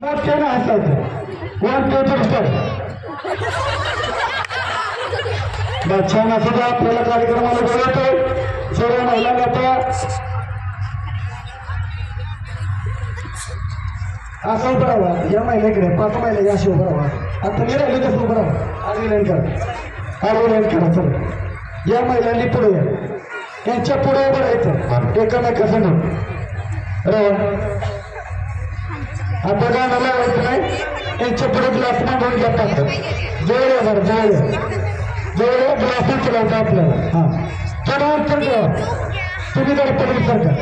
मोठ्यानं हसायचं. 1 2 3 स्टार्ट. छान असं आपल्याला कार्यक्रमाला बोलवतोय सर्व महिलांना. आता असं उभं राहावा या महिलेकडे 5 महिला या अशी उभं राहावा. आता मी राहिले कसं उभं राहा. आडवी लाईन करा, आडवी लाईन करा. चला या महिलांनी पुढे या. यांच्या पुढे उभं राहायचं एकमेकासमोर राहा. आता गाणं लावायचं नाही. यांच्या पुढे ग्लास मांडून घेतात. जवळ बरं जवळ जवळ ग्लास चलावता आपल्याला. हां थोडं अंतर ठेवा. तुम्ही जरा पलीकडे सारखा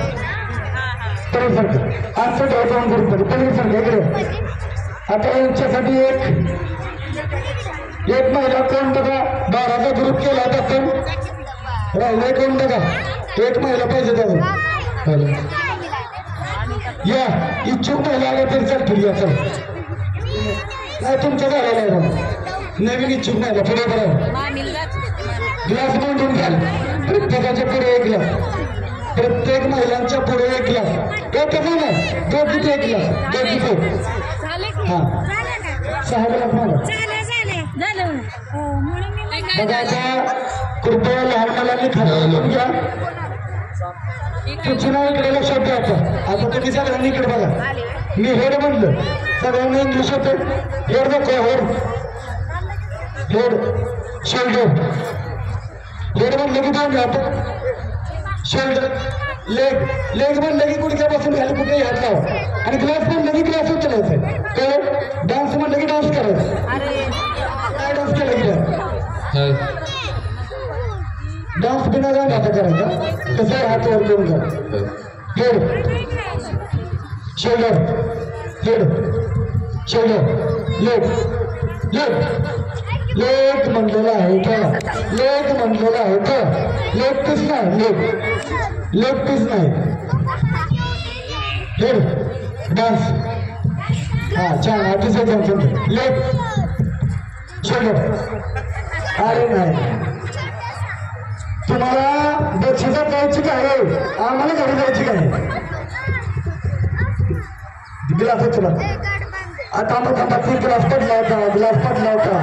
पलीकडे सारखं अंतर ठेवा. जाऊन करून पलीकडे सारखं इकडे. आता यांच्यासाठी एक महिला कोण बघा. 12चा ग्रुप केला आपण राहिले कोण बघा. एक महिला पाहिजे त्याला. या इच्छुक महिला आल्या तरी चालतील. या चला नाही तुमचं झालेलं आहे. नवीन इच्छुक महिला पुढे बघा. ग्लास बांधून घ्याल. प्रत्येकाच्या पुढे एक ग्लास. प्रत्येक महिलांच्या पुढे एक ग्लास. एकच नाही दोघीच एक ग्लास. दोघीच हा 6 ग्लास मागा. बघा आता कृपया लहान मुलांनी खाल्लं घ्या. तुमची नाव इकडे लक्षात द्यायचं. आता तुम्ही सगळ्यांनी इकडे बघा. मी हेड म्हणलं सगळ्यांनी इंग्लिश होतं. हेड नको हेड हेड शोल्डर. हेड म्हणलं की दोन आता शोल्डर लेग. लेग म्हणलं की गुडघ्यापासून घ्यायला कुठेही हात लावा. आणि ग्लास म्हणलं की ग्लास उचलायचं. तर डान्स म्हणलं की डान्स करायचं. काय डान्स केला की डान्स बिना गाणं आता करायचा. कसं हात वर करून करा. Head shoulder head shoulder leg leg leg म्हणलेला आहे का. लेग म्हणलेला आहे का. लेग पीस नाही. लेग पीस नाही. Head dance. हा छान अतिशय छान. Leg shoulder. अरे नाही तुम्हाला बक्षिसात जायची काय आम्हाला घरी जायची काय. ग्लास चला आता आम्हाला 3 ग्लास पडला होता. ग्लास पडला होता.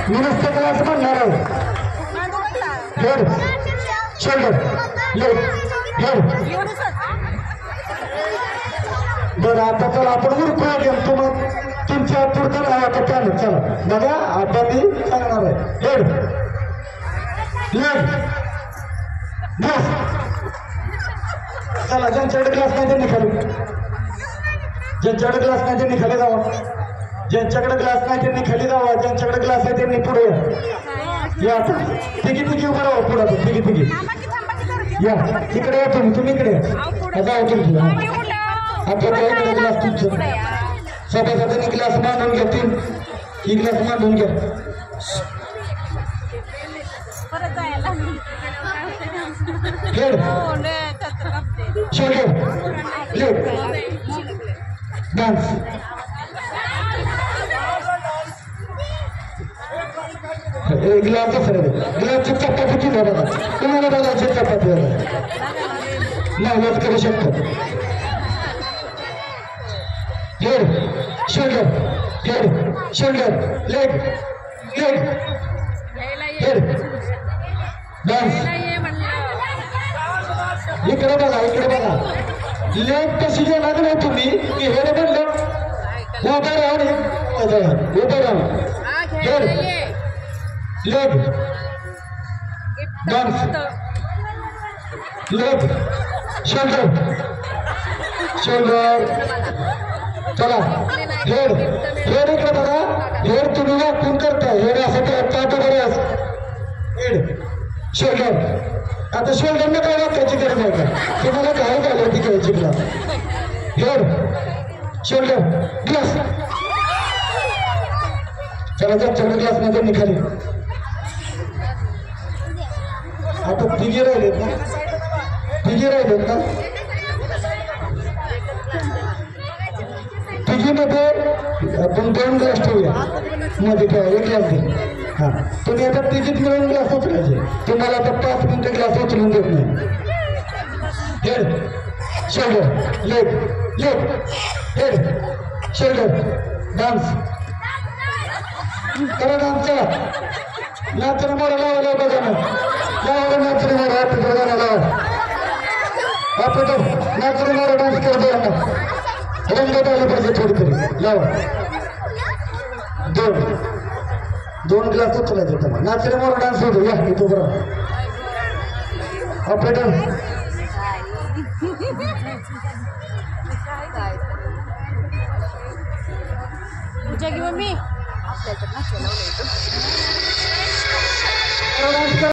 मी नुसतं ग्लास म्हणणार आहे. Head shoulder leg head. बरं आता चला आपण उरकूया गेम. तुम्हाला तुमच्या पुढचं आहे आता त्यानं. चला बघा आता मी सांगणार आहे. हेड लेग बस. चला ज्यांच्याकडे ग्लास नाही त्यांनी खाली. ज्यांच्याकडे ग्लास नाही त्यांनी खाली जावा. ज्यांच्याकडे ग्लास नाही त्यांनी खाली जावा. ज्यांच्याकडे ग्लास आहे त्यांनी पुढे या. आता तिघी तिघी उभं राहा पुढे. तिघी तिघी या इकडे या. तुम्ही इकडे जावा. तुमची आता इकडे ग्लास तुमचं सभासदांनी ग्लास मांडून घेतील. ही ग्लास मांडून घ्या. Head shoulder leg dance. Glass ग्लासची चपाती किती बघा. तुम्हाला बघायची चपाती नावच करू शकतो. Head shoulder head shoulder leg leg head dance. इकडे बघा इकडे बघा. लेग कशी घेणार नाही तुम्ही की हेड म्हणलं उभं राहून उभं राहून head leg dance leg shoulder shoulder. चला हेड हेड इकडे बघा. हेड तुम्ही वाकून करताय. हेड असं पाठ बरं. Head shoulder. आता शोल्डरने काय वाकायची गरज आहे का. तुम्हाला काय झालं ती घ्यायची ग्लास. Head shoulder glass. चला ज्यांच्याकडे ग्लास नाही त्यांनी खाली. आता तिघी राहिलेत ना. तिघी राहिलेत ना. तिघीमध्ये आपण 2 ग्लास ठेवूया. मध्ये ठेवा 1 ग्लास दे. हा तुम्ही आता तिघीत मिळून ग्लास उचलायचे. तुम्हाला आता 5 मिनिटं ग्लास उचलून देत नाही. Head shoulder leg leg head shoulder dance करा डान्स चला नाचणं मोरा लावा बघा ना लावा नाचणं मोरा आपल्या गाणं लावा आपण नाचणं मोरा डान्स करत बघा ना रंगत आलं पाहिजे थोडी तरी लावा दोन ग्लास उचलायचे होता मग नाचणं मोरा डान्स होतो या इथं बरोबर ऑपरेटर जागी मम्मी